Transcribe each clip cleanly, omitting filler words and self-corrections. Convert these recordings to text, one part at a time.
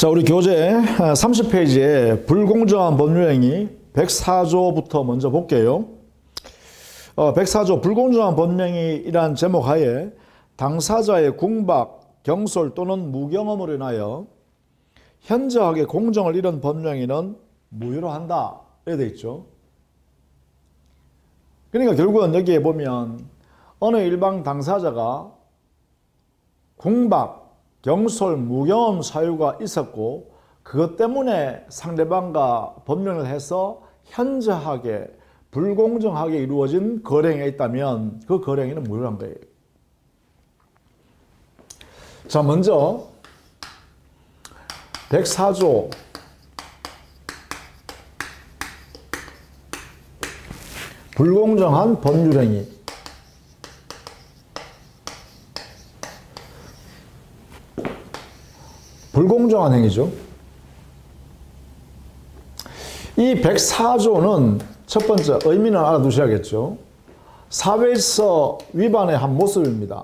자, 우리 교재 30페이지에 불공정한 법률행위 104조부터 먼저 볼게요. 104조 불공정한 법률행위이란 제목 하에 당사자의 궁박, 경솔 또는 무경험으로 인하여 현저하게 공정을 잃은 법률행위는 무효로 한다. 이렇게 되어 있죠. 그러니까 결국은 여기에 보면 어느 일방 당사자가 궁박, 경솔, 무경험 사유가 있었고 그것 때문에 상대방과 법령을 해서 현저하게 불공정하게 이루어진 거래행위가 있다면 그 거래행위는 무효한 거예요. 자, 먼저 104조 불공정한 법률행위. 불공정한 행위죠. 이 104조는 첫 번째 의미는 알아두셔야겠죠. 사회에서 위반의 한 모습입니다.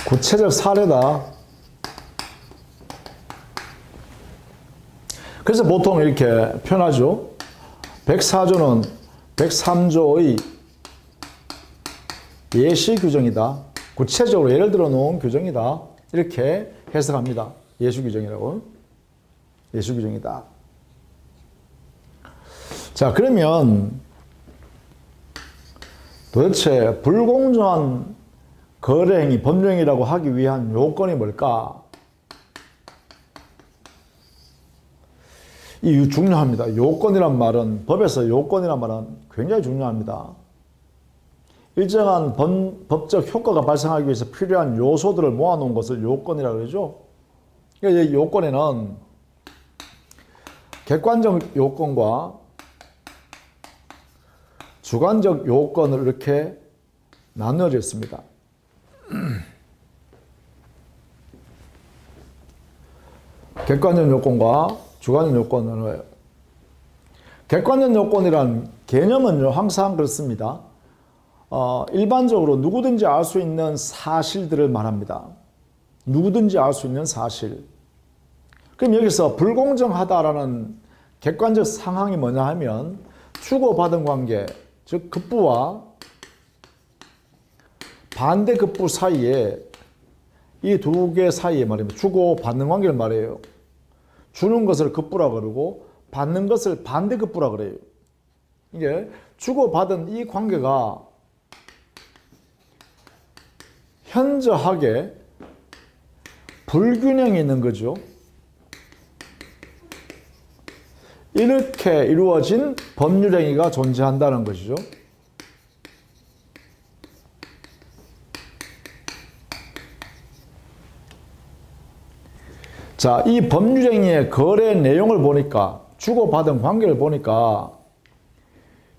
구체적 사례다. 그래서 보통 이렇게 표현하죠. 104조는 103조의 예시 규정이다. 구체적으로 예를 들어 놓은 규정이다. 이렇게 해석합니다. 예시 규정이라고. 예시 규정이다. 자, 그러면 도대체 불공정한 거래행위, 법률행위라고 하기 위한 요건이 뭘까? 이 중요합니다. 요건이란 말은, 법에서 요건이란 말은 굉장히 중요합니다. 일정한 법적 효과가 발생하기 위해서 필요한 요소들을 모아놓은 것을 요건이라고 그러죠. 그러니까 이 요건에는 객관적 요건과 주관적 요건을 이렇게 나누어져 있습니다. 객관적 요건과 주관적 요건을 나눠요. 객관적 요건이란 개념은요, 항상 그렇습니다. 일반적으로 누구든지 알 수 있는 사실들을 말합니다. 누구든지 알 수 있는 사실. 그럼 여기서 불공정하다라는 객관적 상황이 뭐냐 하면 주고받은 관계, 즉 급부와 반대 급부 사이에 이 두 개 사이에 말입니다. 주고받는 관계를 말해요. 주는 것을 급부라 그러고 받는 것을 반대급부라 그래요. 이게 주고받은 이 관계가 현저하게 불균형이 있는 거죠. 이렇게 이루어진 법률행위가 존재한다는 것이죠. 자, 이 법률행위의 거래 내용을 보니까, 주고받은 관계를 보니까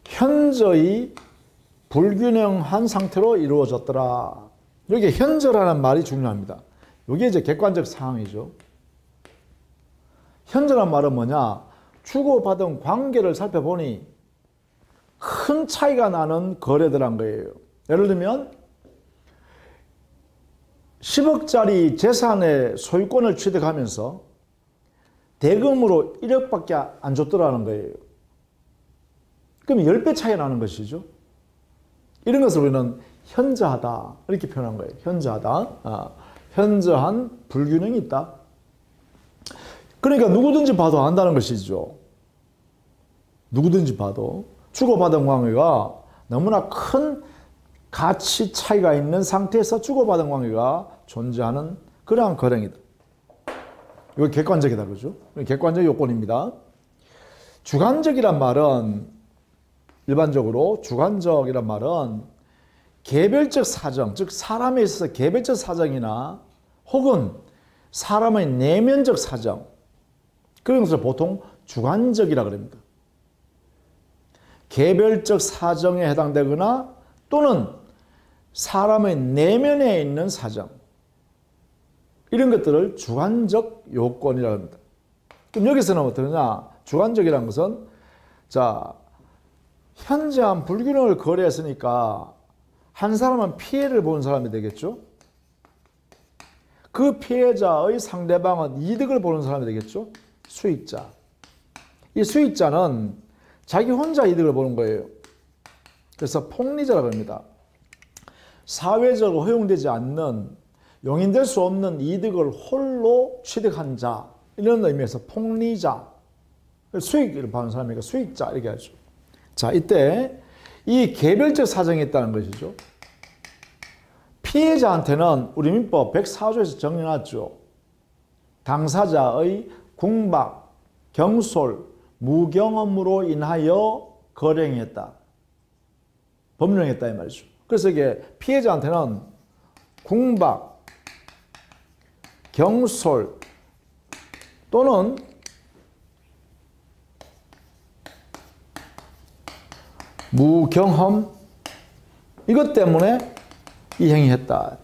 현저히 불균형한 상태로 이루어졌더라. 여기 현저라는 말이 중요합니다. 이게 이제 객관적 상황이죠. 현저란 말은 뭐냐? 주고받은 관계를 살펴보니 큰 차이가 나는 거래들한 거예요. 예를 들면 10억짜리 재산의 소유권을 취득하면서 대금으로 1억밖에 안 줬더라는 거예요. 그럼 10배 차이 나는 것이죠. 이런 것을 우리는 현저하다 이렇게 표현한 거예요. 현저하다. 현저한 불균형이 있다. 그러니까 누구든지 봐도 안다는 것이죠. 누구든지 봐도 주고받은 관계가 너무나 큰 가치 차이가 있는 상태에서 주고받은 관계가 존재하는 그러한 거래입니다. 이거 객관적이다, 그죠? 객관적 요건입니다. 주관적이란 말은 일반적으로 주관적이란 말은 개별적 사정, 즉 사람에 있어서 개별적 사정이나 혹은 사람의 내면적 사정, 그런 것을 보통 주관적이라 그럽니다. 개별적 사정에 해당되거나 또는 사람의 내면에 있는 사정, 이런 것들을 주관적 요건이라고 합니다. 그럼 여기서는 어떠냐? 주관적이라는 것은 자, 현저한 불균형을 거래했으니까 한 사람은 피해를 보는 사람이 되겠죠. 그 피해자의 상대방은 이득을 보는 사람이 되겠죠. 수익자. 이 수익자는 자기 혼자 이득을 보는 거예요. 그래서 폭리자라고 합니다. 사회적으로 허용되지 않는, 용인될 수 없는 이득을 홀로 취득한 자, 이런 의미에서 폭리자, 수익을 받는 사람이니까 수익자 이렇게 하죠. 자, 이때 이 개별적 사정이 있다는 것이죠. 피해자한테는 우리 민법 104조에서 정해놨죠. 당사자의 궁박, 경솔, 무경험으로 인하여 거래행했다. 법령했다 이 말이죠. 그래서 이게 피해자한테는 궁박, 경솔 또는 무경험 이것 때문에 이 행위를 했다.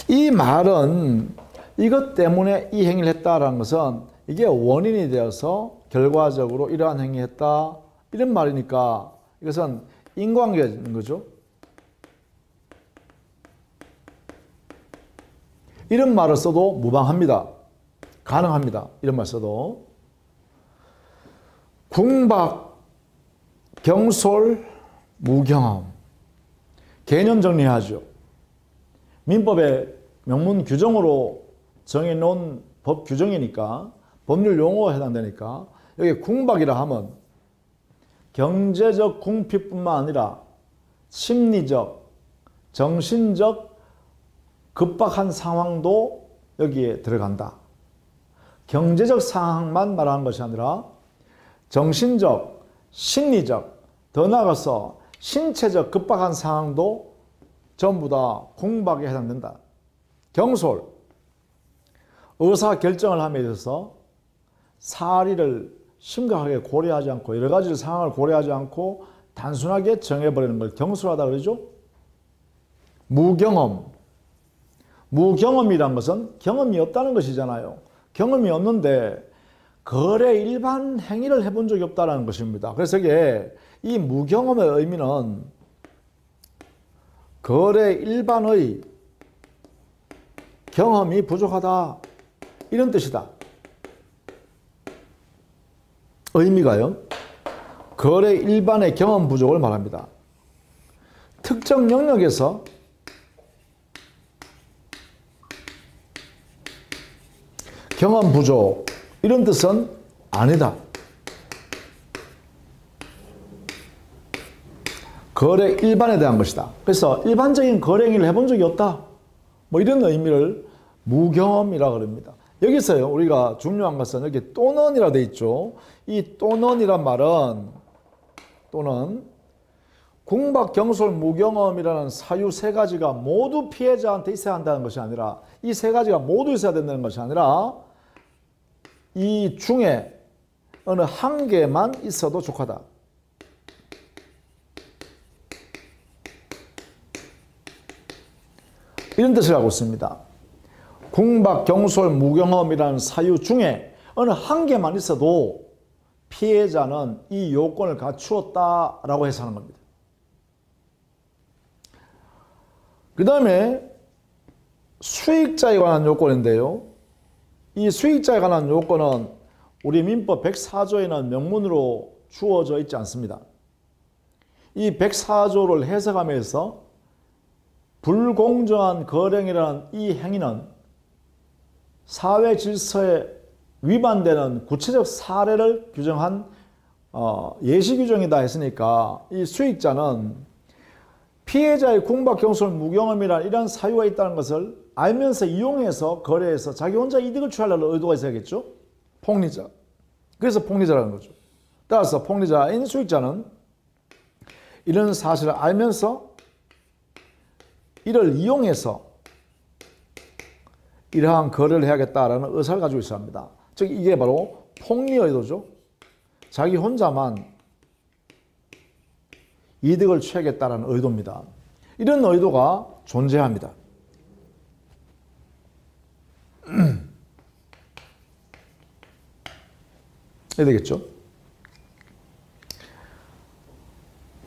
이 말은 이것 때문에 이 행위를 했다라는 것은 이게 원인이 되어서 결과적으로 이러한 행위를 했다 이런 말이니까 이것은 인과관계가 있는 거죠. 이런 말을 써도 무방합니다. 가능합니다. 이런 말 써도. 궁박, 경솔, 무경험. 개념 정리하죠. 민법의 명문 규정으로 정해놓은 법 규정이니까 법률 용어가 해당되니까 여기 궁박이라 하면 경제적 궁핍뿐만 아니라 심리적, 정신적 급박한 상황도 여기에 들어간다. 경제적 상황만 말하는 것이 아니라 정신적, 심리적, 더 나아가서 신체적 급박한 상황도 전부 다 궁박에 해당된다. 경솔, 의사결정을 함에 있어서 사리를 심각하게 고려하지 않고 여러 가지 상황을 고려하지 않고 단순하게 정해버리는 걸 경솔하다 그러죠. 무경험, 무경험이란 것은 경험이 없다는 것이잖아요. 경험이 없는데 거래 일반 행위를 해본 적이 없다는 것입니다. 그래서 이게 이 무경험의 의미는 거래 일반의 경험이 부족하다 이런 뜻이다. 의미가요. 거래 일반의 경험 부족을 말합니다. 특정 영역에서 경험 부족 이런 뜻은 아니다. 거래 일반에 대한 것이다. 그래서 일반적인 거래 행위를 해본 적이 없다. 뭐 이런 의미를 무경험이라고 합니다. 여기서요 우리가 중요한 것은 여기 또는이라고 되어 있죠. 이 또는이란 말은 또는 궁박, 경솔, 무경험이라는 사유 세 가지가 모두 피해자한테 있어야 한다는 것이 아니라 이 세 가지가 모두 있어야 된다는 것이 아니라 이 중에 어느 한 개만 있어도 족하다. 이런 뜻을 하고 있습니다. 궁박, 경솔, 무경험이라는 사유 중에 어느 한 개만 있어도 피해자는 이 요건을 갖추었다라고 해서 하는 겁니다. 그 다음에 수익자에 관한 요건인데요. 이 수익자에 관한 요건은 우리 민법 104조에는 명문으로 주어져 있지 않습니다. 이 104조를 해석하면서 불공정한 거래행위라는 이 행위는 사회 질서에 위반되는 구체적 사례를 규정한 예시 규정이다 했으니까 이 수익자는 피해자의 궁박, 경솔, 무경험이라는 이런 사유가 있다는 것을 알면서 이용해서 거래해서 자기 혼자 이득을 취하려는 의도가 있어야겠죠. 폭리자. 그래서 폭리자라는 거죠. 따라서 폭리자인 수익자는 이런 사실을 알면서 이를 이용해서 이러한 거래를 해야겠다라는 의사를 가지고 있어야 합니다. 즉 이게 바로 폭리 의도죠. 자기 혼자만 이득을 취하겠다라는 의도입니다. 이런 의도가 존재합니다. 해야 되겠죠?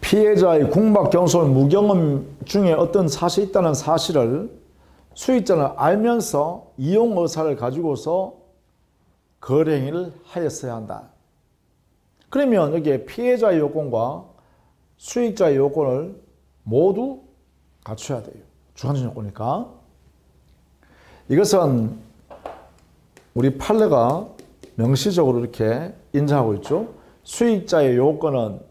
피해자의 궁박, 경솔, 무경험 중에 어떤 사실이 있다는 사실을 수익자는 알면서 이용 의사를 가지고서 거래 행위를 하였어야 한다. 그러면 여기에 피해자의 요건과 수익자의 요건을 모두 갖춰야 돼요. 주관적 요건이니까. 이것은 우리 판례가 명시적으로 이렇게 인정하고 있죠. 수익자의 요건은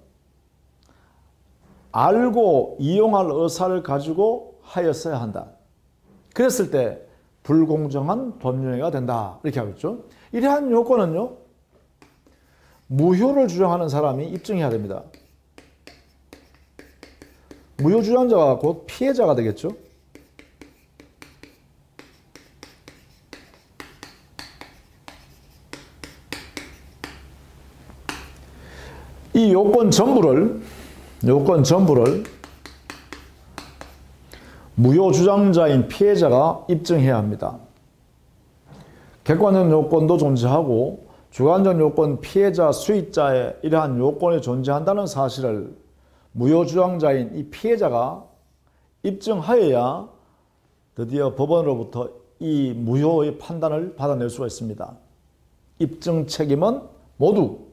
알고 이용할 의사를 가지고 하였어야 한다. 그랬을 때 불공정한 법률행위가 된다. 이렇게 하고 있죠. 이러한 요건은요, 무효를 주장하는 사람이 입증해야 됩니다. 무효 주장자가 곧 피해자가 되겠죠. 이 요건 전부를 무효 주장자인 피해자가 입증해야 합니다. 객관적 요건도 존재하고 주관적 요건, 피해자, 수익자의 이러한 요건이 존재한다는 사실을 무효 주장자인 이 피해자가 입증하여야 드디어 법원으로부터 이 무효의 판단을 받아낼 수가 있습니다. 입증 책임은 모두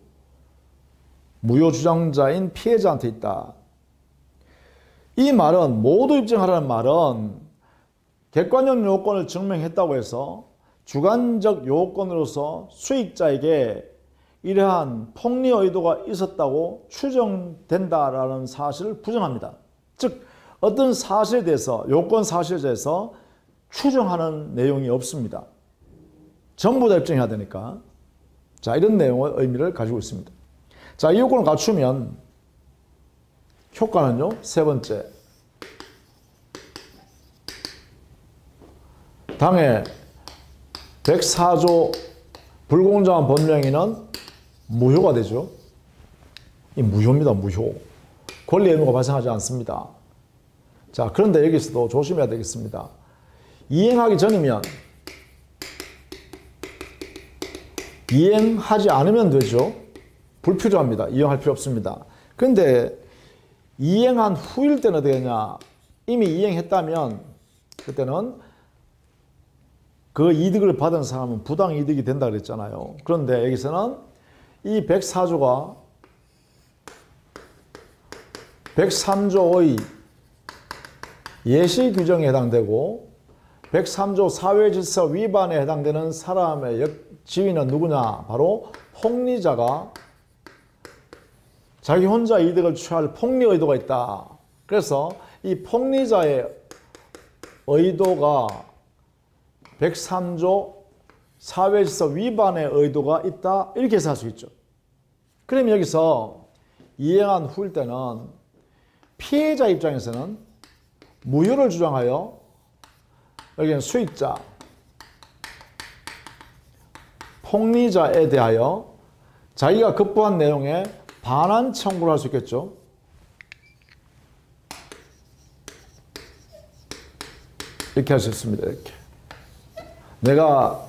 무효 주장자인 피해자한테 있다. 이 말은, 모두 입증하라는 말은 객관적 요건을 증명했다고 해서 주관적 요건으로서 수익자에게 이러한 폭리 의도가 있었다고 추정된다라는 사실을 부정합니다. 즉 어떤 사실에 대해서, 요건 사실에 대해서 추정하는 내용이 없습니다. 전부 다 입증해야 되니까. 자, 이런 내용의 의미를 가지고 있습니다. 자, 이 요건을 갖추면 효과는요, 세 번째. 당해 104조 불공정한 법령에는 무효가 되죠. 이 무효입니다. 무효. 권리 의무가 발생하지 않습니다. 자, 그런데 여기서도 조심해야 되겠습니다. 이행하기 전이면, 이행하지 않으면 되죠. 불필요합니다. 이행할 필요 없습니다. 그런데 이행한 후일 때는 어떻게 되냐. 이미 이행했다면 그때는 그 이득을 받은 사람은 부당 이득이 된다 그랬잖아요. 그런데 여기서는 이 104조가 103조의 예시 규정에 해당되고 103조 사회질서 위반에 해당되는 사람의 지위는 누구냐? 바로 폭리자가 자기 혼자 이득을 취할 폭리 의도가 있다. 그래서 이 폭리자의 의도가 103조 사회질서 위반의 의도가 있다. 이렇게 해석할 수 있죠. 그러면 여기서 이행한 후일 때는 피해자 입장에서는 무효를 주장하여 여기는 수익자, 폭리자에 대하여 자기가 급부한 내용에 반환 청구를 할 수 있겠죠. 이렇게 할 수 있습니다. 이렇게. 내가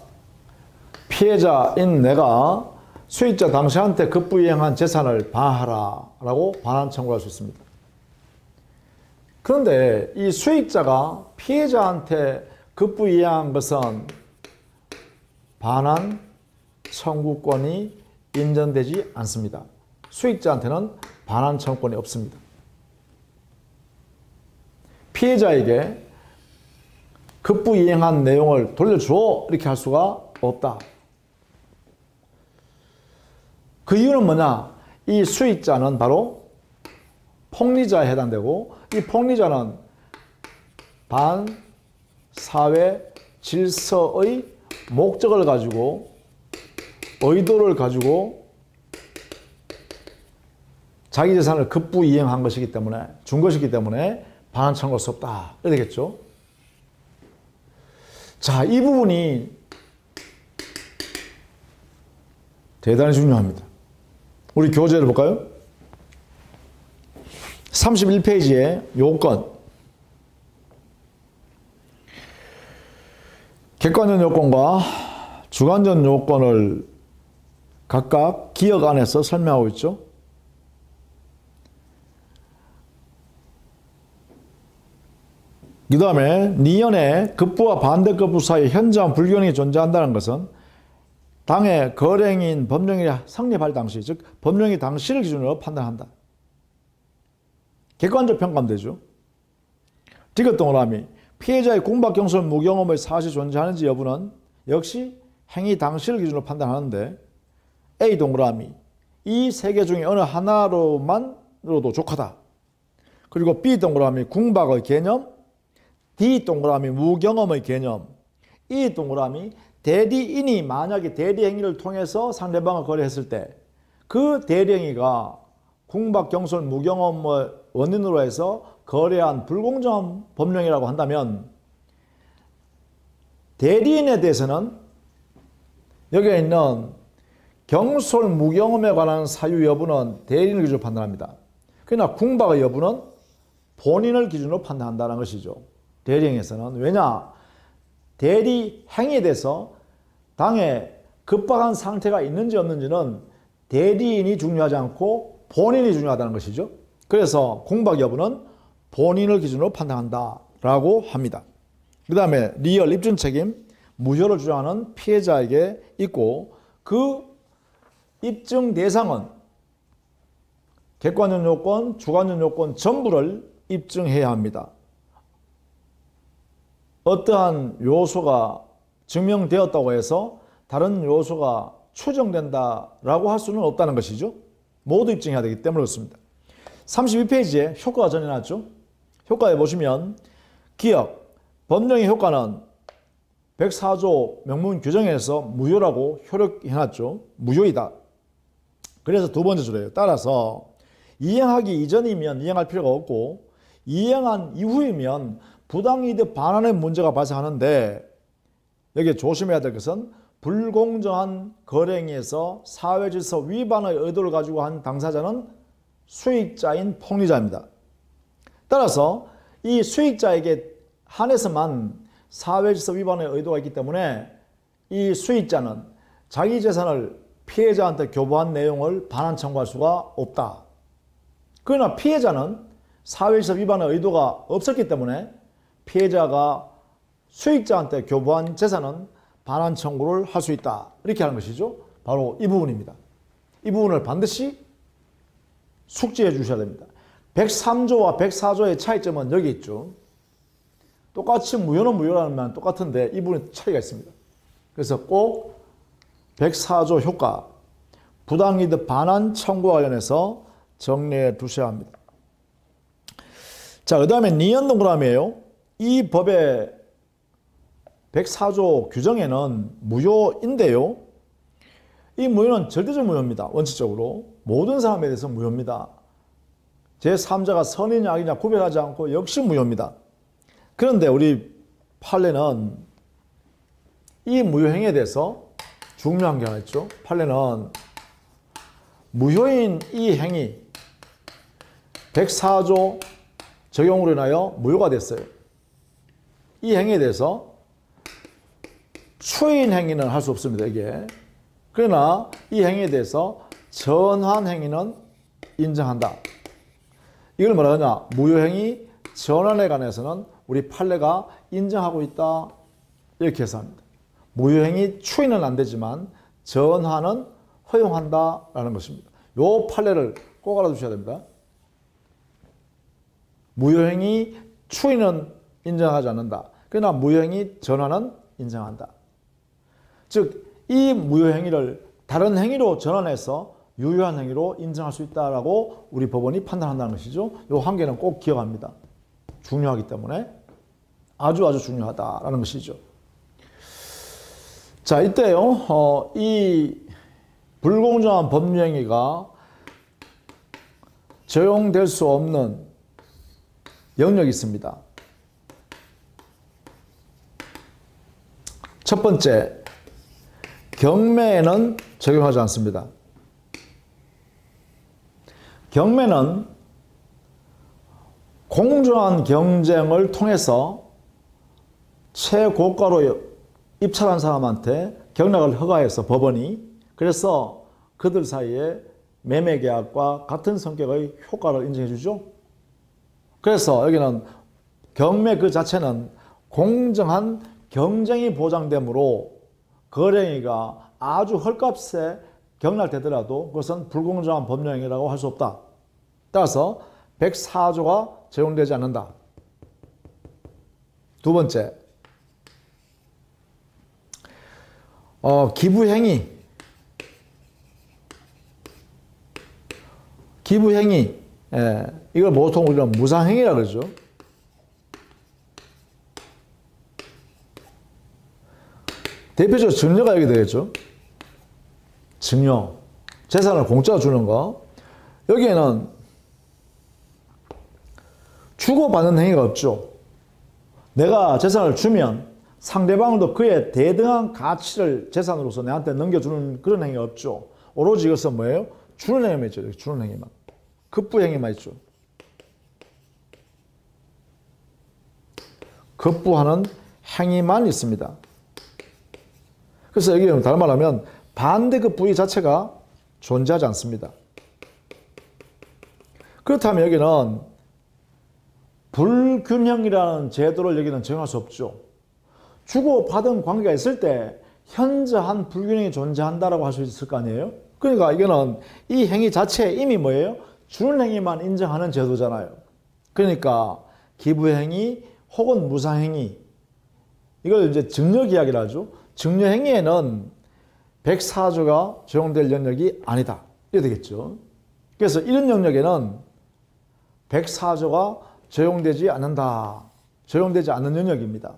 피해자인 내가 수익자 당시한테 급부이행한 재산을 반환하라 라고 반환 청구를 할 수 있습니다. 그런데 이 수익자가 피해자한테 급부이행한 것은 반환 청구권이 인정되지 않습니다. 수익자한테는 반환 청구권이 없습니다. 피해자에게 급부이행한 내용을 돌려줘 이렇게 할 수가 없다. 그 이유는 뭐냐? 이 수익자는 바로 폭리자에 해당되고 이 폭리자는 반사회 질서의 목적을 가지고 의도를 가지고 자기 재산을 급부이행한 것이기 때문에 준 것이기 때문에 반환 청구할 수 없다. 이렇게 되겠죠. 자, 이 부분이 대단히 중요합니다. 우리 교재를 볼까요? 31페이지에 요건, 객관적 요건과 주관적 요건을 각각 기억 안에서 설명하고 있죠. 그 다음에 니은의 급부와 반대급부 사이에 현저한 불균형이 존재한다는 것은 당의 거래행위인 법령이 성립할 당시, 즉 법령이 당시를 기준으로 판단한다. 객관적 평가하면 되죠. 디귿 동그라미, 피해자의 궁박, 경솔, 무경험의 사실이 존재하는지 여부는 역시 행위 당시를 기준으로 판단하는데, A 동그라미, 이 세 개 중에 어느 하나로만으로도 족하다. 그리고 B 동그라미, 궁박의 개념, D 동그라미, 무경험의 개념, E 동그라미, 대리인이 만약에 대리행위를 통해서 상대방을 거래했을 때 그 대리행위가 궁박, 경솔, 무경험의 원인으로 해서 거래한 불공정한 법령이라고 한다면 대리인에 대해서는 여기에 있는 경솔, 무경험에 관한 사유 여부는 대리인을 기준으로 판단합니다. 그러나 궁박의 여부는 본인을 기준으로 판단한다는 것이죠. 대리행위에서는. 왜냐? 대리행위에 대해서 당에 급박한 상태가 있는지 없는지는 대리인이 중요하지 않고 본인이 중요하다는 것이죠. 그래서 궁박 여부는 본인을 기준으로 판단한다라고 합니다. 그 다음에 리얼 입증 책임, 무효를 주장하는 피해자에게 있고 그 입증 대상은 객관적 요건, 주관적 요건 전부를 입증해야 합니다. 어떠한 요소가 증명되었다고 해서 다른 요소가 추정된다라고 할 수는 없다는 것이죠. 모두 입증해야 되기 때문에 그렇습니다. 32페이지에 효과가 전해놨죠. 효과에 보시면 기억, 법령의 효과는 104조 명문 규정에서 무효라고 효력해놨죠. 무효이다. 그래서 두 번째 줄이에요. 따라서 이행하기 이전이면 이행할 필요가 없고 이행한 이후이면 부당이득 반환의 문제가 발생하는데 여기에 조심해야 될 것은 불공정한 거래행위에서 사회질서 위반의 의도를 가지고 한 당사자는 수익자인 폭리자입니다. 따라서 이 수익자에게 한해서만 사회질서 위반의 의도가 있기 때문에 이 수익자는 자기 재산을 피해자한테 교부한 내용을 반환 청구할 수가 없다. 그러나 피해자는 사회질서 위반의 의도가 없었기 때문에 피해자가 수익자한테 교부한 재산은 반환 청구를 할 수 있다. 이렇게 하는 것이죠. 바로 이 부분입니다. 이 부분을 반드시 숙지해 주셔야 됩니다. 103조와 104조의 차이점은 여기 있죠. 똑같이 무효는 무효라는 말 똑같은데 이 부분에 차이가 있습니다. 그래서 꼭 104조 효과, 부당이득 반환 청구와 관련해서 정리해 두셔야 합니다. 자, 그 다음에 니은 동그라미예요. 이 법의 104조 규정에는 무효인데요. 이 무효는 절대적 무효입니다. 원칙적으로. 모든 사람에 대해서 무효입니다. 제3자가 선이냐 악이냐 구별하지 않고 역시 무효입니다. 그런데 우리 판례는 이 무효행위에 대해서 중요한 게 하나 있죠. 판례는 무효인 이 행위 104조 적용으로 인하여 무효가 됐어요. 이 행위에 대해서 추인 행위는 할 수 없습니다. 이게. 그러나 이 행위에 대해서 전환 행위는 인정한다. 이걸 뭐라 하냐? 무효행위 전환에 관해서는 우리 판례가 인정하고 있다. 이렇게 해서 합니다. 무효행위 추인은 안 되지만 전환은 허용한다라는 것입니다. 이 판례를 꼭 알아두셔야 됩니다. 무효행위 추인은 인정하지 않는다. 그러나 무효행위 전환은 인정한다. 즉, 이 무효행위를 다른 행위로 전환해서 유효한 행위로 인정할 수 있다라고 우리 법원이 판단한다는 것이죠. 이 한계는 꼭 기억합니다. 중요하기 때문에 아주 중요하다라는 것이죠. 자, 이때요, 이 불공정한 법령행위가 적용될 수 없는 영역이 있습니다. 첫 번째, 경매에는 적용하지 않습니다. 경매는 공정한 경쟁을 통해서 최고가로 입찰한 사람한테 경락을 허가해서 법원이 그래서 그들 사이에 매매계약과 같은 성격의 효과를 인정해 주죠. 그래서 여기는 경매 그 자체는 공정한 경쟁이 보장되므로 거래행위가 아주 헐값에 경락되더라도 그것은 불공정한 법령행위라고 할 수 없다. 따라서 104조가 적용되지 않는다. 두 번째, 기부행위. 기부행위, 이걸 보통 우리는 무상행위라고 그러죠. 대표적으로 증여가 여기 되겠죠. 증여, 재산을 공짜로 주는 거. 여기에는 주고받는 행위가 없죠. 내가 재산을 주면 상대방도 그의 대등한 가치를 재산으로서 내한테 넘겨주는 그런 행위가 없죠. 오로지 이것은 뭐예요? 주는 행위만 있죠. 주는 행위만. 급부 행위만 있죠. 급부하는 행위만 있습니다. 그래서 여기 다른 말하면 반대급 부의 자체가 존재하지 않습니다. 그렇다면 여기는 불균형이라는 제도를 여기는 정할 수 없죠. 주고받은 관계가 있을 때 현저한 불균형이 존재한다라고 할 수 있을 거 아니에요? 그러니까 이거는 이 행위 자체에 이미 뭐예요? 주는 행위만 인정하는 제도잖아요. 그러니까 기부행위 혹은 무상행위, 이걸 이제 증여계약이라 하죠. 증여행위에는 104조가 적용될 영역이 아니다. 이렇게 되겠죠. 그래서 이런 영역에는 104조가 적용되지 않는다. 적용되지 않는 영역입니다.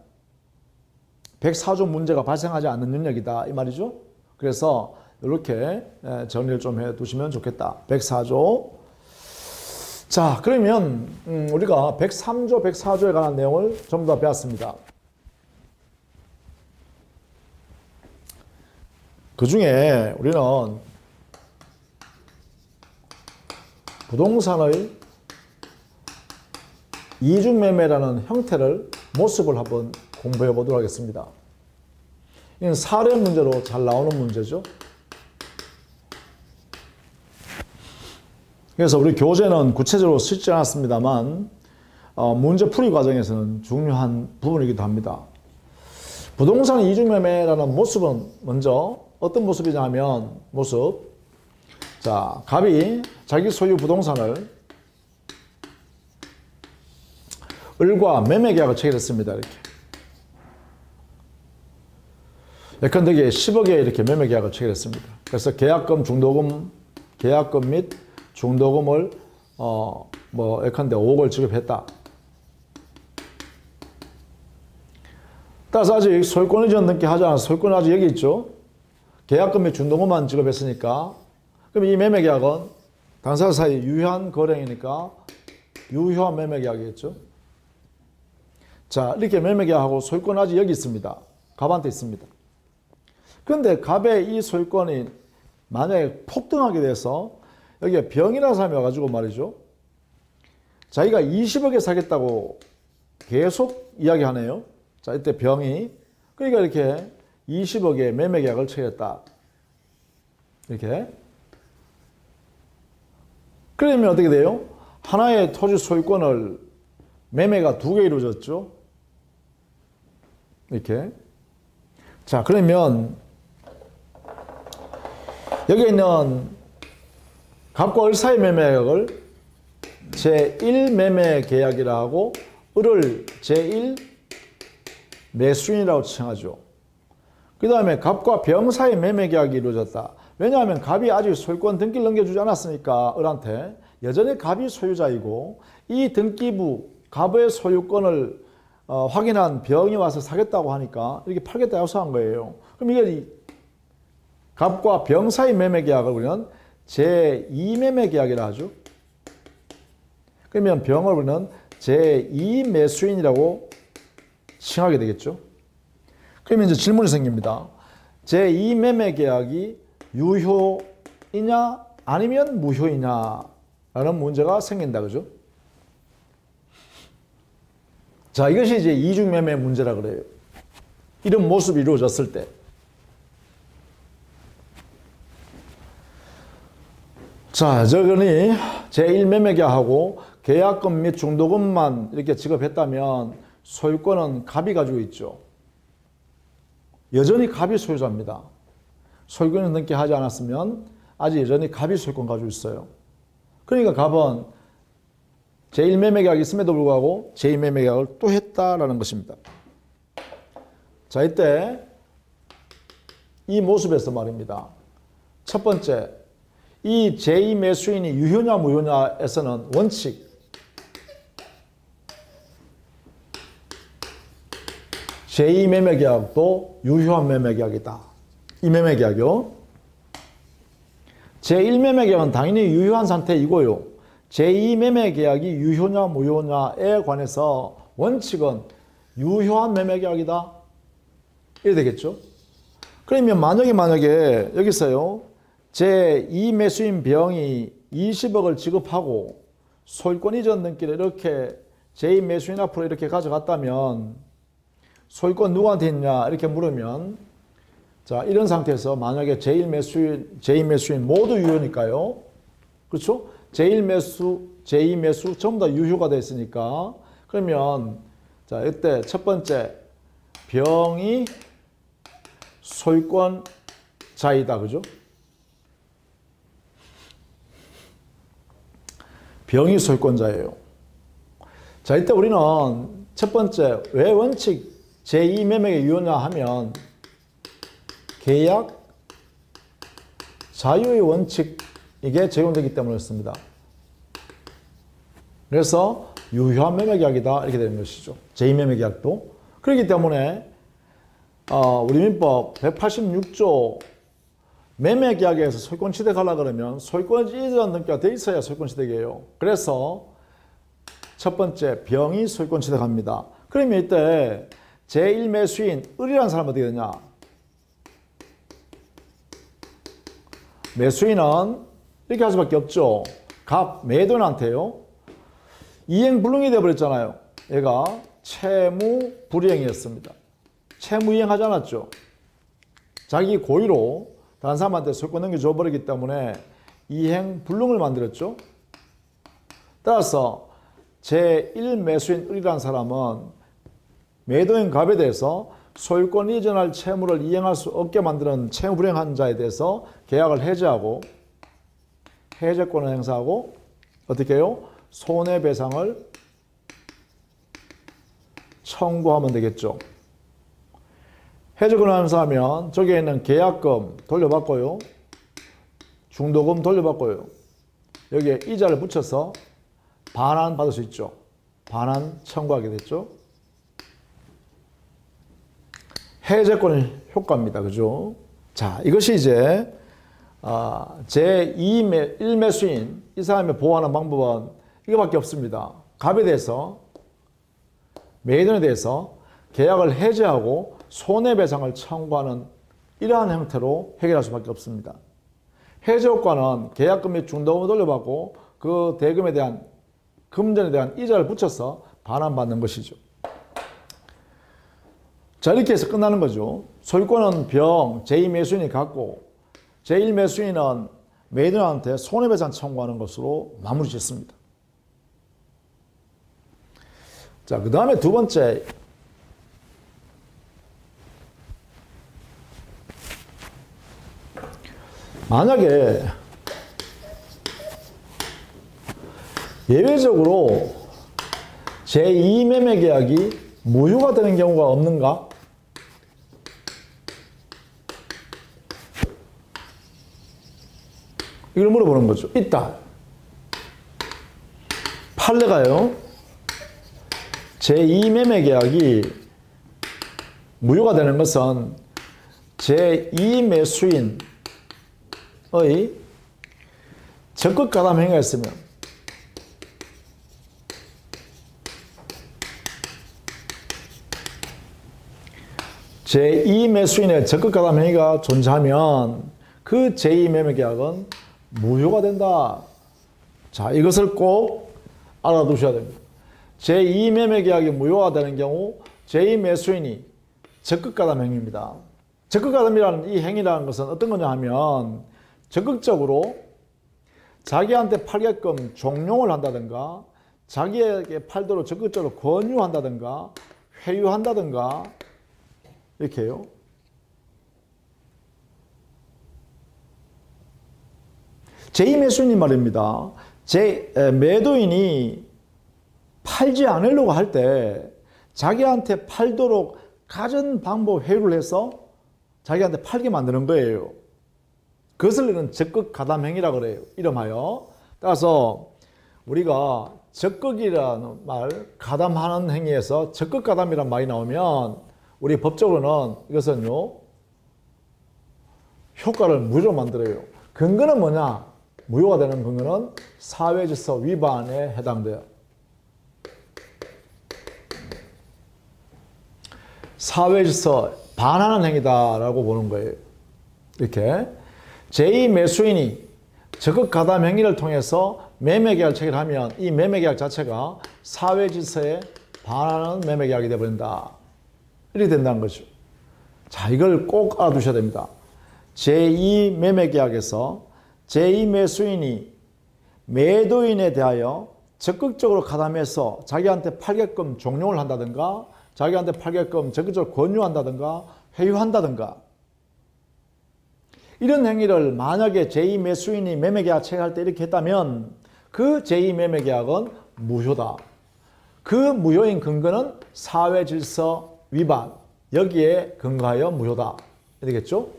104조 문제가 발생하지 않는 영역이다. 이 말이죠. 그래서 이렇게 정리를 좀 해 두시면 좋겠다. 104조. 자, 그러면 우리가 103조, 104조에 관한 내용을 전부 다 배웠습니다. 그 중에 우리는 부동산의 이중매매라는 형태를, 모습을 한번 공부해 보도록 하겠습니다. 이건 사례 문제로 잘 나오는 문제죠. 그래서 우리 교재는 구체적으로 쓰지 않았습니다만 문제 풀이 과정에서는 중요한 부분이기도 합니다. 부동산 이중매매라는 모습은 먼저 어떤 모습이냐 하면, 모습. 자, 갑이 자기 소유 부동산을 을과 매매계약을 체결했습니다. 이렇게. 예컨대 10억에 이렇게 매매계약을 체결했습니다. 그래서 계약금, 중도금, 계약금 및 중도금을 예컨대 5억을 지급했다. 따라서 아직 소유권 이전 등기 하지 않아서 소유권이 아직 여기 있죠. 계약금 및 중도금만 지급했으니까, 그럼 이 매매계약은 당사자 사이 유효한 거래이니까 유효한 매매계약이겠죠. 자, 이렇게 매매계약하고 소유권 아직 여기 있습니다. 갑한테 있습니다. 그런데 갑의 이 소유권이 만약에 폭등하게 돼서 여기에 병이라는 사람이 와가지고 말이죠. 자기가 20억에 사겠다고 계속 이야기하네요. 자, 이때 병이. 그러니까 이렇게 20억에 매매계약을 체결했다. 이렇게. 그러면 어떻게 돼요? 하나의 토지 소유권을 매매가 2개 이루어졌죠. 이렇게. 자, 그러면 여기 있는 갑과 을 사이 매매계약을 제1매매계약이라 하고 을을 제1 매수인이라고 칭하죠. 그 다음에 갑과 병 사이 매매계약이 이루어졌다. 왜냐하면 갑이 아직 소유권 등기를 넘겨주지 않았으니까 을한테 여전히 갑이 소유자이고, 이 등기부 갑의 소유권을 확인한 병이 와서 사겠다고 하니까 이렇게 팔겠다 약속한 거예요. 그럼 이게 갑과 병 사이 매매계약을 우리는 제2매매계약이라 하죠. 그러면 병을 우리는 제2매수인이라고 칭하게 되겠죠. 그러면 이제 질문이 생깁니다. 제2매매계약이 유효이냐 아니면 무효이냐 라는 문제가 생긴다. 그죠? 자, 이것이 이제 이중매매 문제라 그래요. 이런 모습이 이루어졌을 때. 자, 저거니 제1매매계약하고 계약금 및 중도금만 이렇게 지급했다면 소유권은 갑이 가지고 있죠. 여전히 갑이 소유자입니다. 소유권을 넘게 하지 않았으면 아직 여전히 갑이 소유권 가지고 있어요. 그러니까 갑은 제1매매계약이 있음에도 불구하고 제2매매계약을 또 했다라는 것입니다. 자, 이때 이 모습에서 말입니다. 첫 번째, 이 제2매수인이 유효냐 무효냐에서는 원칙, 제2매매계약도 유효한 매매계약이다. 이 매매계약이요. 제1매매계약은 당연히 유효한 상태이고요. 제2매매계약이 유효냐 무효냐에 관해서 원칙은 유효한 매매계약이다. 이래 되겠죠. 그러면 만약에 여기서요. 제2매수인 B형이 20억을 지급하고 소유권 이전 등기를 이렇게 제2매수인 앞으로 이렇게 가져갔다면 소유권 누구한테 있냐 이렇게 물으면 자, 이런 상태에서 만약에 제1매수인, 제2매수인 모두 유효니까요. 그렇죠? 제1매수, 제2매수 전부 다 유효가 됐으니까 그러면 자, 이때 첫 번째 병이 소유권자이다. 그죠? 병이 소유권자예요. 자, 이때 우리는 첫 번째 왜 원칙 제2매매가 유효냐 하면 계약 자유의 원칙 이게 적용되기 때문이었습니다. 그래서 유효한 매매계약이다 이렇게 되는 것이죠. 제2매매계약도. 그렇기 때문에 우리 민법 186조 매매계약에서 소유권 취득하려고 그러면 소유권 이전 등기가 돼 있어야 소유권 취득이에요. 그래서 첫 번째 병이 소유권 취득합니다. 그러면 이때 제1매수인 을이라는 사람은 어떻게 되냐? 매수인은 이렇게 할 수밖에 없죠. 갑 매도인한테요. 이행불능이 되어버렸잖아요. 얘가 채무불이행이었습니다. 채무이행하지 않았죠. 자기 고의로 다른 사람한테 소유권 넘겨줘 버리기 때문에 이행불능을 만들었죠. 따라서 제1매수인 을이라는 사람은 매도인 갑에 대해서 소유권 이전할 채무를 이행할 수 없게 만드는 채무불이행한 자에 대해서 계약을 해제하고 해제권을 행사하고 어떻게 해요? 손해배상을 청구하면 되겠죠. 해제권을 행사하면 저기에 있는 계약금 돌려받고요. 중도금 돌려받고요. 여기에 이자를 붙여서 반환 받을 수 있죠. 반환 청구하게 됐죠. 해제권의 효과입니다. 그죠? 자, 이것이 이제 제1매수인 이 사람을 보호하는 방법은 이거밖에 없습니다. 갑에 대해서 매도인에 대해서 계약을 해제하고 손해배상을 청구하는 이러한 형태로 해결할 수밖에 없습니다. 해제 효과는 계약금 및 중도금을 돌려받고 그 대금에 대한 금전에 대한 이자를 붙여서 반환받는 것이죠. 자, 이렇게 해서 끝나는 거죠. 소유권은 병, 제2매수인이 갖고 제1매수인은 매도인한테 손해배상 청구하는 것으로 마무리 짓습니다. 자, 그 다음에 두 번째 만약에 예외적으로 제2매매계약이 무효가 되는 경우가 없는가? 이걸 물어보는 거죠. 있다. 판례가요. 제2매매계약이 무효가 되는 것은 제2매수인의 적극가담 행위가 있으면 제2매수인의 적극가담 행위가 존재하면 그 제2매매계약은 무효가 된다. 자, 이것을 꼭 알아두셔야 됩니다. 제2매매계약이 무효가 되는 경우 제2매수인이 적극가담 행위입니다. 적극가담이라는 이 행위라는 것은 어떤 거냐 하면 적극적으로 자기한테 팔게끔 종용을 한다든가 자기에게 팔도록 적극적으로 권유한다든가 회유한다든가 이렇게 해요. 제2매수인이 말입니다. 매도인이 팔지 않으려고 할 때 자기한테 팔도록 갖은 방법 회유를 해서 자기한테 팔게 만드는 거예요. 그것을 이런 적극 가담 행위라고 그래요. 이름하여. 따라서 우리가 적극이라는 말, 가담하는 행위에서 적극 가담이라는 말이 나오면 우리 법적으로는 이것은요, 효과를 무효로 만들어요. 근거는 뭐냐? 무효가 되는 근거는 사회질서 위반에 해당돼요. 사회질서 반하는 행위다라고 보는 거예요. 이렇게 제2매수인이 적극 가담 행위를 통해서 매매계약을 체결하면 이 매매계약 자체가 사회질서에 반하는 매매계약이 되어버린다. 이렇게 된다는 거죠. 자, 이걸 꼭 알아두셔야 됩니다. 제2매매계약에서 제2매수인이 매도인에 대하여 적극적으로 가담해서 자기한테 팔게끔 종용을 한다든가 자기한테 팔게끔 적극적으로 권유한다든가 회유한다든가 이런 행위를 만약에 제2매수인이 매매계약 체결할 때 이렇게 했다면 그 제2매매계약은 무효다. 그 무효인 근거는 사회질서 위반, 여기에 근거하여 무효다. 이렇게 되겠죠?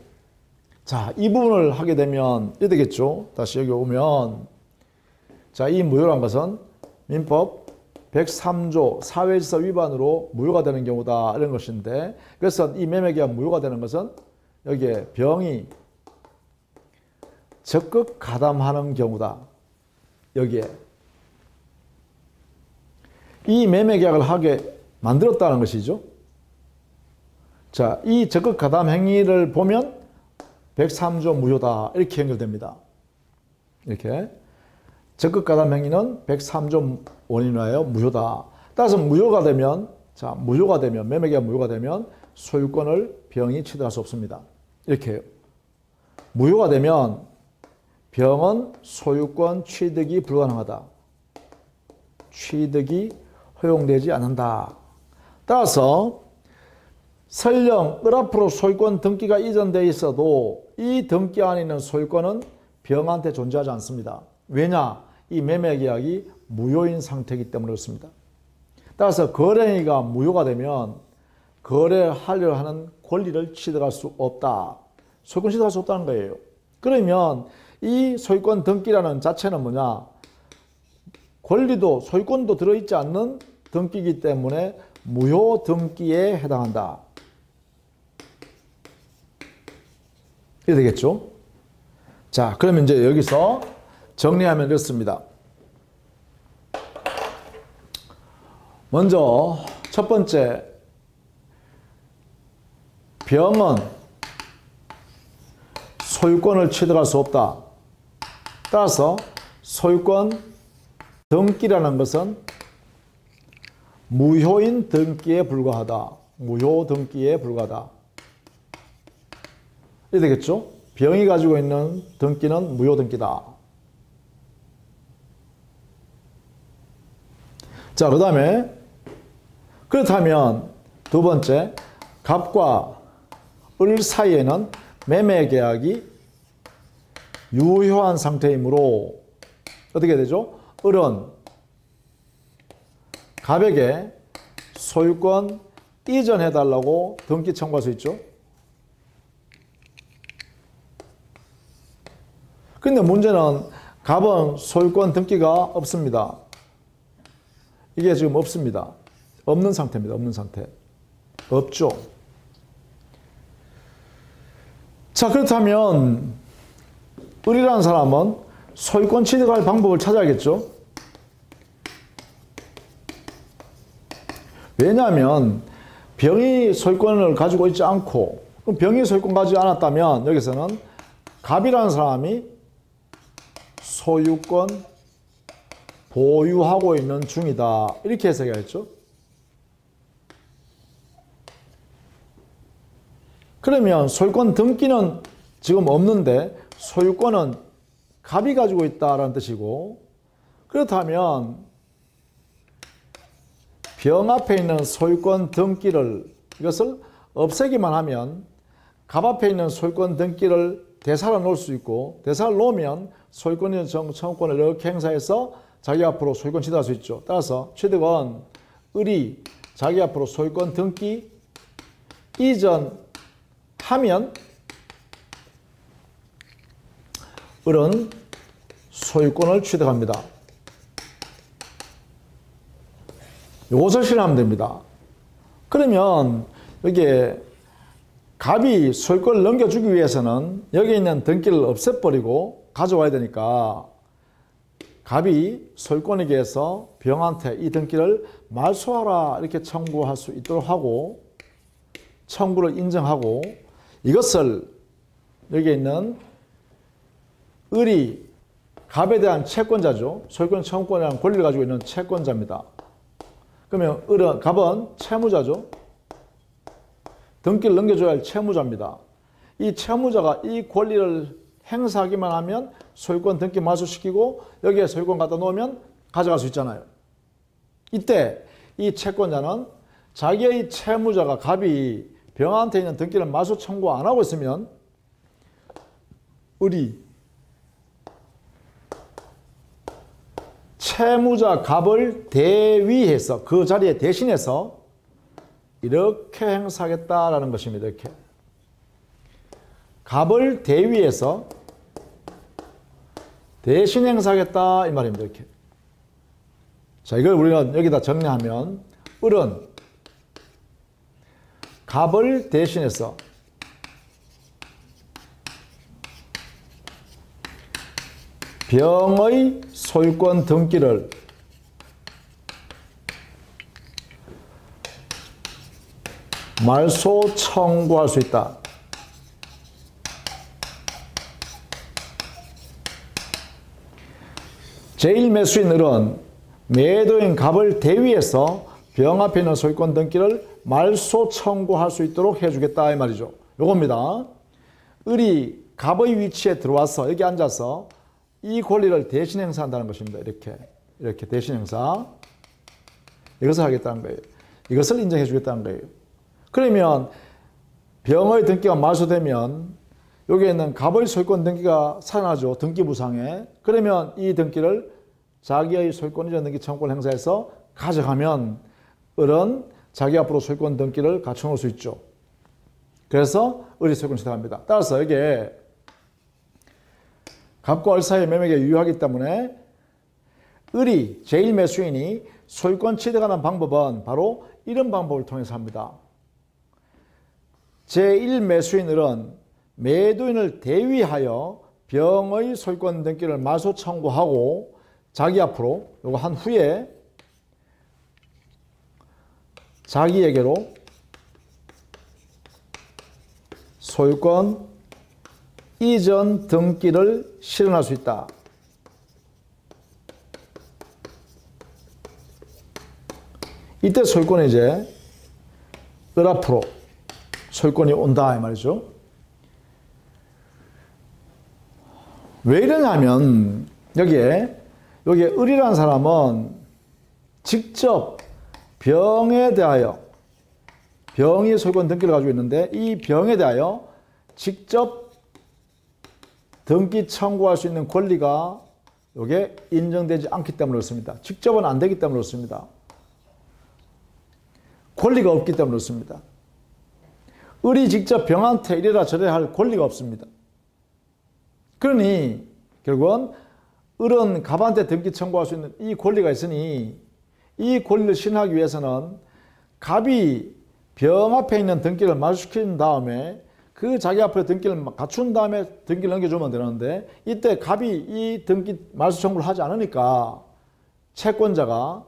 자, 이 부분을 하게 되면 이렇게 되겠죠? 다시 여기 오면 자, 이 무효란 것은 민법 103조 사회질서 위반으로 무효가 되는 경우다 이런 것인데 그래서 이 매매계약 무효가 되는 것은 여기에 병이 적극 가담하는 경우다. 여기에 이 매매계약을 하게 만들었다는 것이죠. 자, 이 적극 가담 행위를 보면 103조 무효다 이렇게 연결됩니다. 이렇게 적극 가담 행위는 103조 원인으로 하여 무효다. 따라서 무효가 되면 매매계약 무효가 되면 소유권을 병이 취득할 수 없습니다. 이렇게 해요. 무효가 되면 병은 소유권 취득이 불가능하다. 취득이 허용되지 않는다. 따라서 설령 을앞으로 소유권 등기가 이전되어 있어도 이 등기 안에 있는 소유권은 병한테 존재하지 않습니다. 왜냐? 이 매매계약이 무효인 상태이기 때문에 그렇습니다. 따라서 거래행위가 무효가 되면 거래하려 하는 권리를 취득할 수 없다. 소유권 취득할 수 없다는 거예요. 그러면 이 소유권 등기라는 자체는 뭐냐? 권리도 소유권도 들어있지 않는 등기이기 때문에 무효 등기에 해당한다. 이렇게 되겠죠? 자, 그러면 이제 여기서 정리하면 이렇습니다. 먼저 첫 번째, 병은 소유권을 취득할 수 없다. 따라서 소유권 등기라는 것은 무효인 등기에 불과하다. 무효 등기에 불과하다. 이렇게 되겠죠? 병이 가지고 있는 등기는 무효 등기다. 자, 그 다음에 그렇다면 두 번째, 갑과 을 사이에는 매매계약이 유효한 상태이므로 어떻게 되죠? 을은 갑에게 소유권 이전해달라고 등기 청구할 수 있죠. 근데 문제는 갑은 소유권 등기가 없습니다. 이게 지금 없습니다. 없는 상태입니다. 없는 상태. 없죠. 자, 그렇다면 을이라는 사람은 소유권 취득할 방법을 찾아야겠죠. 왜냐하면 병이 소유권을 가지고 있지 않고 그럼 병이 소유권 가지고 않았다면 여기서는 갑이라는 사람이 소유권 보유하고 있는 중이다. 이렇게 해석해야겠죠. 그러면 소유권 등기는 지금 없는데 소유권은 갑이 가지고 있다는 뜻이고 그렇다면 병 앞에 있는 소유권 등기를 이것을 없애기만 하면 갑 앞에 있는 소유권 등기를 대사로 놓을 수 있고 대사를 놓으면 소유권 청구권을 이렇게 행사해서 자기 앞으로 소유권 취득할 수 있죠. 따라서 취득은 을이 자기 앞으로 소유권 등기 이전하면 을은 소유권을 취득합니다. 이것을 실행하면 됩니다. 그러면 여기에 갑이 소유권을 넘겨주기 위해서는 여기 있는 등기를 없애버리고 가져와야 되니까 갑이 소유권에게 해서 병한테 이 등기를 말소하라 이렇게 청구할 수 있도록 하고 청구를 인정하고 이것을 여기 있는 을이 갑에 대한 채권자죠. 소유권 청구권에 대한 권리를 가지고 있는 채권자입니다. 그러면 갑은 채무자죠. 등기를 넘겨줘야 할 채무자입니다. 이 채무자가 이 권리를 행사하기만 하면 소유권 등기 말소시키고 여기에 소유권 갖다 놓으면 가져갈 수 있잖아요. 이때 이 채권자는 자기의 채무자가 갑이 병한테 있는 등기를 말소 청구 안 하고 있으면 을이 채무자 갑을 대위해서 그 자리에 대신해서 이렇게 행사하겠다라는 것입니다. 이렇게 갑을 대위해서 대신 행사하겠다 이 말입니다. 이렇게. 자, 이걸 우리는 여기다 정리하면 을은 갑을 대신해서 병의 소유권 등기를 말소 청구할 수 있다. 제1매수인 을은 매도인 갑을 대위해서 병 앞에 있는 소유권 등기를 말소 청구할 수 있도록 해주겠다 이 말이죠. 요겁니다. 을이 갑의 위치에 들어와서 여기 앉아서 이 권리를 대신 행사한다는 것입니다. 이렇게 대신 행사. 이것을 하겠다는 거예요. 이것을 인정해 주겠다는 거예요. 그러면 병의 등기가 말소되면 여기에 있는 갑의 소유권 등기가 살아나죠. 등기부상에. 그러면 이 등기를 자기의 소유권 이전 등기 청구권 행사해서 가져가면 을은 자기 앞으로 소유권 등기를 갖춰 놓을 수 있죠. 그래서 을이 소유권 취득합니다. 따라서 여기에 갑과 을 사이의 매매가 유효하기 때문에 을이 제1매수인이 소유권 취득하는 방법은 바로 이런 방법을 통해서 합니다. 제1매수인 을은 매도인을 대위하여 병의 소유권 등기를 말소 청구하고 자기 앞으로 요거 한 후에 자기에게로 소유권 이전 등기를 실현할 수 있다. 이때 소유권이 이제 을 앞으로 소유권이 온다 이 말이죠. 왜 이러냐면 여기에 을이라는 사람은 직접 병에 대하여 병이 소유권 등기를 가지고 있는데 이 병에 대하여 직접 등기 청구할 수 있는 권리가 이게 인정되지 않기 때문에 그렇습니다. 직접은 안 되기 때문에 그렇습니다. 권리가 없기 때문에 그렇습니다. 을이 직접 병한테 이래라 저래라 할 권리가 없습니다. 그러니 결국은 을은 갑한테 등기 청구할 수 있는 이 권리가 있으니 이 권리를 실현하기 위해서는 갑이 병 앞에 있는 등기를 말소시킨 다음에 그 자기 앞에 등기를 갖춘 다음에 등기를 넘겨주면 되는데 이때 갑이 이 등기 말소 청구를 하지 않으니까 채권자가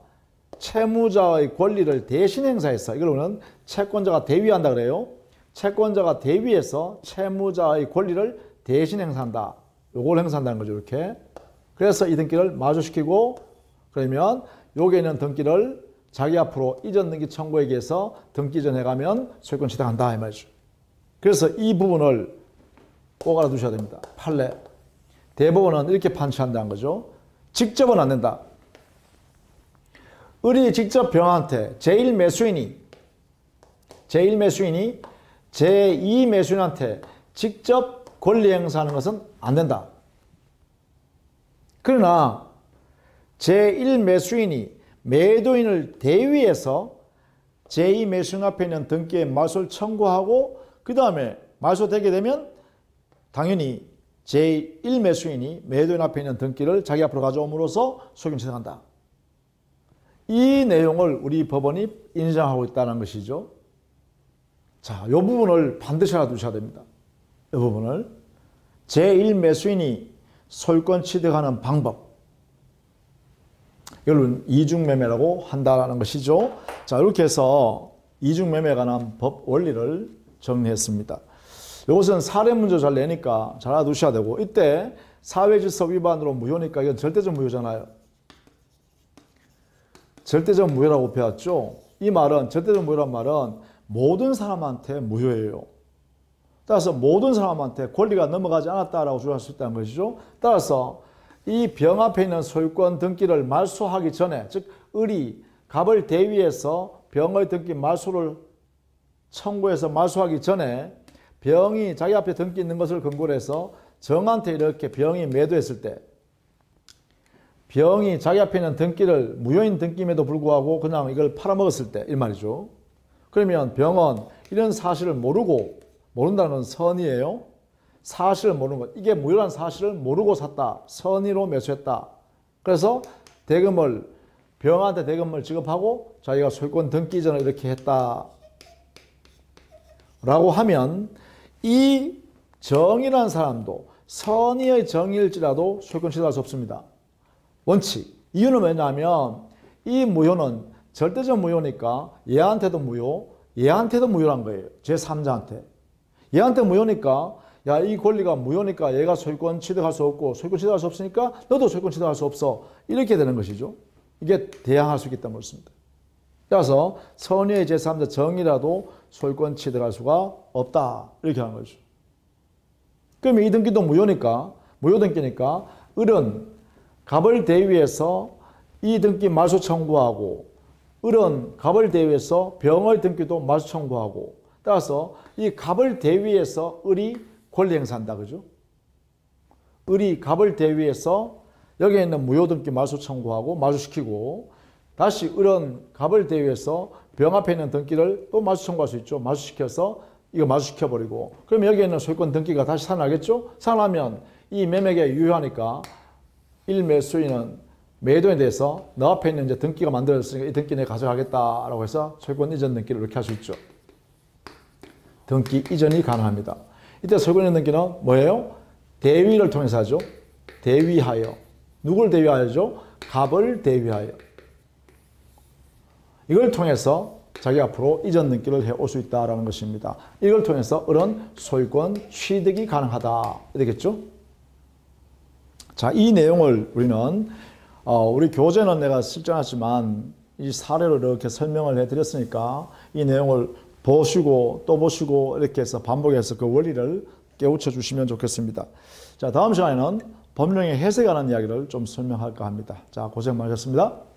채무자의 권리를 대신 행사해서 이걸 우리는 채권자가 대위한다 그래요. 채권자가 대위해서 채무자의 권리를 대신 행사한다. 요걸 행사한다는 거죠. 이렇게. 그래서 이 등기를 마주시키고 그러면 여기에 있는 등기를 자기 앞으로 이전 등기 청구에게 해서 등기 이전해 가면 소유권 취득한다 이 말이죠. 그래서 이 부분을 꼭 알아두셔야 됩니다. 판례. 대법원은 이렇게 판시한다는 거죠. 직접은 안 된다. 을이 직접 병한테 제1매수인이 제2매수인한테 직접 권리 행사하는 것은 안 된다. 그러나 제1매수인이 매도인을 대위해서 제2매수인 앞에 있는 등기에 말소를 청구하고 그 다음에 말소되게 되면 당연히 제1매수인이 매도인 앞에 있는 등기를 자기 앞으로 가져옴으로써 소유권 취득한다. 이 내용을 우리 법원이 인정하고 있다는 것이죠. 자, 이 부분을 반드시 알아두셔야 됩니다. 이 부분을 제1매수인이 소유권 취득하는 방법, 이걸 이중매매라고 한다는 것이죠. 자, 이렇게 해서 이중매매에 관한 법 원리를 정리했습니다. 이것은 사례 문제 잘 내니까 잘 알아두셔야 되고, 이때 사회질서 위반으로 무효니까 이건 절대적 무효잖아요. 절대적 무효라고 배웠죠. 이 말은, 절대적 무효란 말은 모든 사람한테 무효예요. 따라서 모든 사람한테 권리가 넘어가지 않았다라고 주장할 수 있다는 것이죠. 따라서 이 병 앞에 있는 소유권 등기를 말소하기 전에, 즉 을이 갑을 대위해서 병의 등기 말소를 청구해서 말소하기 전에 병이 자기 앞에 등기 있는 것을 근거로 해서 정한테 이렇게 병이 매도했을 때, 병이 자기 앞에 있는 등기를 무효인 등기임에도 불구하고 그냥 이걸 팔아먹었을 때, 이 말이죠. 그러면 병은 이런 사실을 모른다는 건 선의예요. 사실을 모르는 것, 이게 무효란 사실을 모르고 샀다, 선의로 매수했다. 그래서 대금을, 병한테 대금을 지급하고 자기가 소유권 등기 이전을 이렇게 했다 라고 하면, 이 정이라는 사람도 선의의 정일지라도 소유권 취득할 수 없습니다. 원칙. 이유는 뭐냐면 이 무효는 절대적 무효니까 얘한테도 무효, 얘한테도 무효란 거예요. 제3자한테. 얘한테 무효니까, 야, 이 권리가 무효니까 얘가 소유권 취득할 수 없고, 소유권 취득할 수 없으니까 너도 소유권 취득할 수 없어. 이렇게 되는 것이죠. 이게 대항할 수 있기 때문에 그렇습니다. 따라서 선의의 제3자 정이라도 소유권 취득할 수가 없다. 이렇게 하는 거죠. 그러면 이 등기도 무효니까, 무효 등기니까 을은 갑을 대위해서 이 등기 말소 청구하고, 을은 갑을 대위해서 병의 등기도 말소 청구하고, 따라서 이 갑을 대위해서 을이 권리 행사한다. 그죠? 을이 갑을 대위해서 여기에 있는 무효 등기 말소 청구하고 말소시키고, 다시 을은 갑을 대위해서 병 앞에 있는 등기를 또 말소 청구할 수 있죠. 말소시켜서 이거 말소시켜버리고, 그럼 여기에 있는 소유권 등기가 다시 살아나겠죠? 살아나면 이 매매가 유효하니까 1매수인은 매도에 대해서 너 앞에 있는 이제 등기가 만들어졌으니까 이 등기 내가 가져가겠다라고 해서 소유권 이전 등기를 이렇게 할 수 있죠. 등기 이전이 가능합니다. 이때 소유권 이전 등기는 뭐예요? 대위를 통해서 하죠. 대위하여. 누굴 대위하여죠? 갑을 대위하여. 이걸 통해서 자기 앞으로 이전 등기를 해올 수 있다는 것입니다. 이걸 통해서 을은 소유권 취득이 가능하다. 되겠죠? 자, 이 내용을 우리는 우리 교재는 내가 실전하지만 이 사례로 이렇게 설명을 해드렸으니까 이 내용을 보시고 또 보시고 이렇게 해서 반복해서 그 원리를 깨우쳐 주시면 좋겠습니다. 자, 다음 시간에는 법령의 해석하는 이야기를 좀 설명할까 합니다. 자, 고생 많으셨습니다.